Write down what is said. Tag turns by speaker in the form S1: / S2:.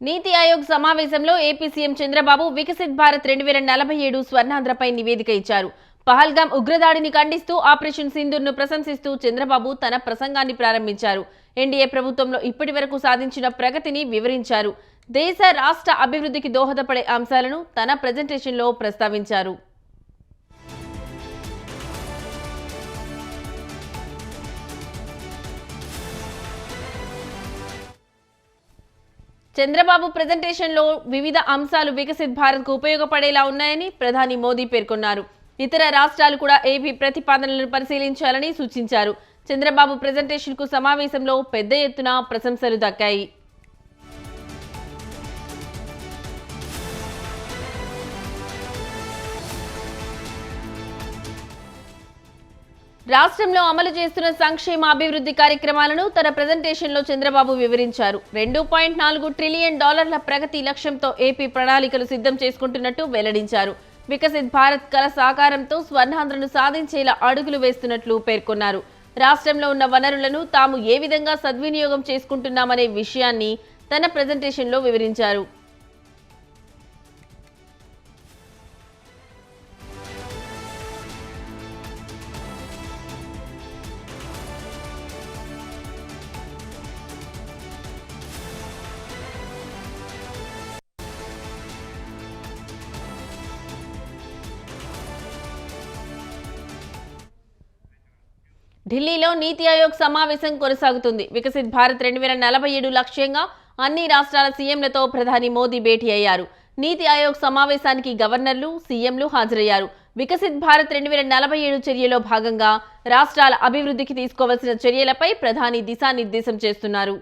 S1: నీతి ఆయోగ్ సమావేశంలో AP CM Chandrababu Viksit Bharat 2047 స్వర్ణాంధ్రపై నివేదిక ఇచ్చారు. పహల్గాం ఉగ్రదాడిని ఖండిస్తూ ఆపరేషన్ సింధూర్ను ప్రశంసిస్తూ చంద్రబాబు తన ప్రసంగాన్ని ప్రారంభించారు. ఎన్డీఏ ప్రభుత్వంలో ఇప్పటివరకు సాధించిన ప్రగతిని వివరించారు. దేశ రాష్ట్ర అభివృద్ధికి దోహదపడే అంశాలను తన ప్రెజెంటేషన్లో ప్రస్తావించారు. చంద్రబాబు ప్రెజెంటేషన్లో వివిధ అంశాలు వికసిత్ భారత్కు ఉపయోగపడేలా ఉన్నాయని ప్రధాని మోదీ పేర్కొన్నారు. ఇతర రాష్ట్రాలు కూడా ఏపీ ప్రతిపాదనలను పరిశీలించాలని సూచించారు. చంద్రబాబు ప్రెజెంటేషన్కు సమావేశంలో పెద్ద ఎత్తున ప్రశంసలు దక్కాయి. రాష్ట్రంలో అమలు చేస్తున్న సంక్షేమ అభివృద్ధి కార్యక్రమాలను తన ప్రెజెంటేషన్లో చంద్రబాబు వివరించారు. $2.4 ట్రిలియన్ ప్రగతి లక్ష్యంతో ఏపీ ప్రణాళికలు సిద్ధం చేసుకుంటున్నట్టు వెల్లడించారు. వికసిత్ భారత్ కల సాకారంతో స్వర్ణాంధ్రను సాధించేలా అడుగులు వేస్తున్నట్లు పేర్కొన్నారు. రాష్ట్రంలో ఉన్న వనరులను తాము ఏ విధంగా సద్వినియోగం చేసుకుంటున్నామనే విషయాన్ని తన ప్రెజెంటేషన్లో వివరించారు. ఢిల్లీలో నీతి ఆయోగ్ సమావేశం కొనసాగుతుంది. వికసిత్ భారత్ 2047 లక్ష్యంగా అన్ని రాష్ట్రాల సీఎంలతో ప్రధాని మోదీ భేటీ అయ్యారు. నీతి ఆయోగ్ సమావేశానికి గవర్నర్లు, సీఎంలు హాజరయ్యారు. వికసిత్ భారత్ 2047 చర్యలో భాగంగా రాష్ట్రాల అభివృద్ధికి తీసుకోవాల్సిన చర్యలపై ప్రధాని దిశానిర్దేశం చేస్తున్నారు.